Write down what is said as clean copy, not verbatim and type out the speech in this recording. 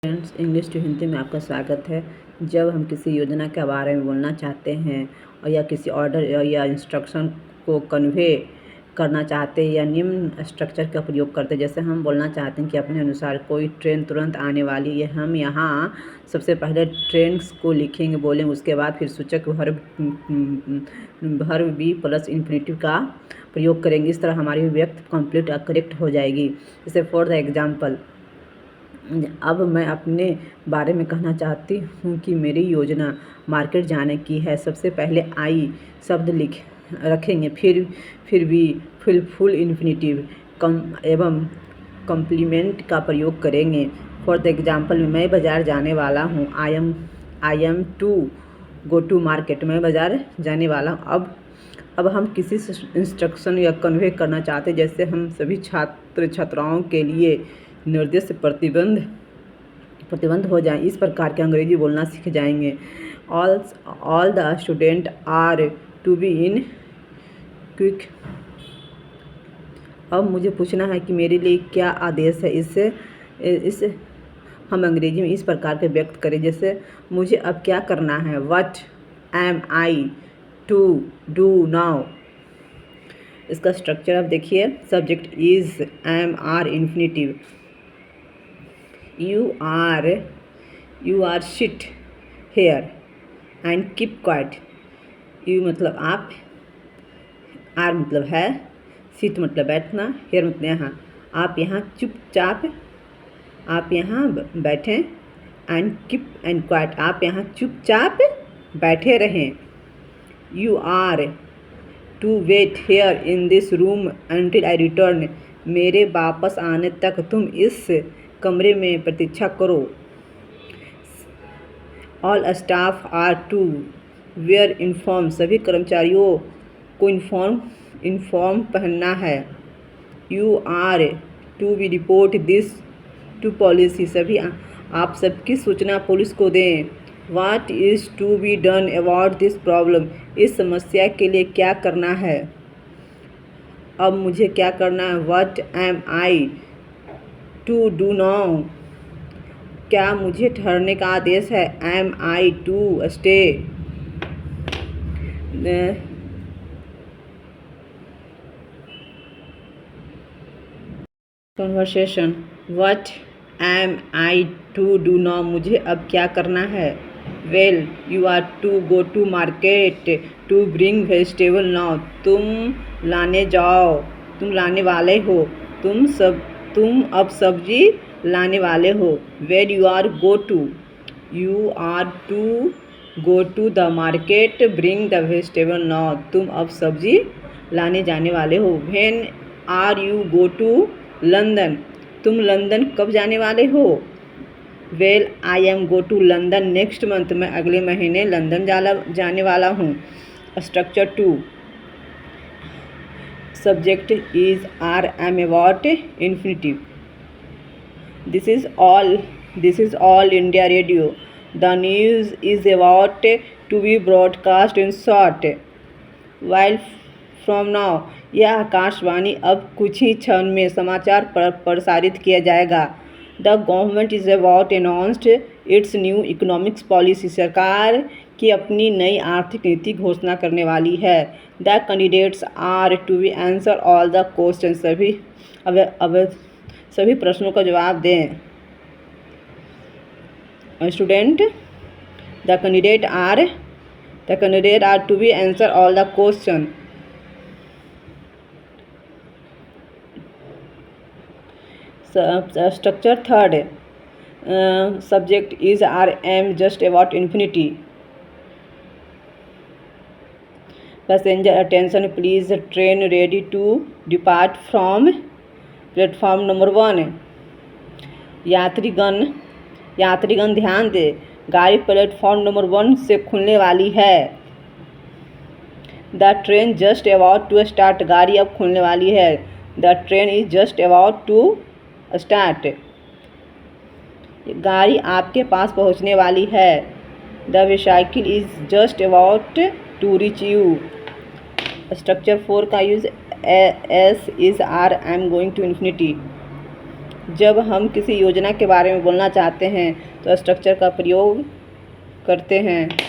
Friends, English to Hindi में आपका स्वागत है। जब हम किसी योजना के बारे में बोलना चाहते हैं और या किसी ऑर्डर या इंस्ट्रक्शन को कन्वे करना चाहते हैं या निम्न स्ट्रक्चर का प्रयोग करते हैं। जैसे हम बोलना चाहते हैं कि अपने अनुसार कोई ट्रेन तुरंत आने वाली है। हम यहाँ सबसे पहले ट्रेन को लिखेंगे, बोलेंगे, उसके बाद फिर सूचक वर्ब बी प्लस इन्फिनेटिव का प्रयोग करेंगे। इस तरह हमारी व्यक्त कंप्लीट और करेक्ट हो जाएगी। जैसे फॉर द एग्जाम्पल, अब मैं अपने बारे में कहना चाहती हूँ कि मेरी योजना मार्केट जाने की है। सबसे पहले आई शब्द रखेंगे, फिर भी फुल इन्फिनेटिव एवं कम्प्लीमेंट का प्रयोग करेंगे। फॉर द एग्जाम्पल, मैं बाज़ार जाने वाला हूँ। I am to go to market. मैं बाज़ार जाने वाला हूँ। अब हम किसी इंस्ट्रक्शन या कन्वे करना चाहते हैं, जैसे हम सभी छात्र छात्राओं के लिए निर्देश प्रतिबंध हो जाए, इस प्रकार के अंग्रेजी बोलना सीख जाएंगे। All the student are to be in quick. अब मुझे पूछना है कि मेरे लिए क्या आदेश है। इसे हम अंग्रेजी में इस प्रकार के व्यक्त करें, जैसे मुझे अब क्या करना है। What am I to do now. इसका स्ट्रक्चर अब देखिए। Subject is am are infinitive. You are sit here and keep quiet. You मतलब आप, आर मतलब है, सिट मतलब बैठना, हेयर मतलब यहाँ। आप यहाँ चुपचाप, आप यहाँ बैठें, एंड कीप एंड क्वाइट, आप यहाँ चुपचाप बैठे रहें। You are to wait here in this room until I return. मेरे वापस आने तक तुम इस कमरे में प्रतीक्षा करो। All staff are to wear uniform. सभी कर्मचारियों को यूनिफॉर्म पहनना है। You are to be report this to policy. सभी आप सबकी सूचना पुलिस को दें। What is to be done about this problem. इस समस्या के लिए क्या करना है। अब मुझे क्या करना है। What am I to do now. क्या मुझे ठहरने का आदेश है। Am I to stay. Conversation. What am I to do now. मुझे अब क्या करना है। Well you are to go to market to bring vegetable now. तुम लाने जाओ, तुम लाने वाले हो, तुम अब सब्जी लाने वाले हो। Where you are go to. You are to go to the market bring the vegetable now. तुम अब सब्जी लाने जाने वाले हो। When are you go to London. तुम लंदन कब जाने वाले हो। Well I am go to London next month. मैं अगले महीने लंदन जाने वाला हूँ। Structure 2। Subject is are am about infinitive. This is all India Radio. The news is about to be broadcast in short while from now. यह आकाशवाणी अब कुछ ही क्षण में समाचार प्रसारित किया जाएगा। The government is about announced it's new economics policy. सरकार की अपनी नई आर्थिक नीति घोषणा करने वाली है। The candidates are to be answer all the question. सभी प्रश्नों का जवाब दें। Student, the candidate are to be answer all the question. Structure 3rd. Subject is are am just about infinity. Passenger attention please. Train ready to depart from platform number 1. यात्रीगण ध्यान दे, गाड़ी platform number 1 से खुलने वाली है। The train just about to start. गाड़ी अब खुलने वाली है। The train is just about to start. गाड़ी आपके पास पहुंचने वाली है। The vehicle is just about to reach you. Structure 4 का use as is are I am going to infinity. जब हम किसी योजना के बारे में बोलना चाहते हैं तो स्ट्रक्चर का प्रयोग करते हैं।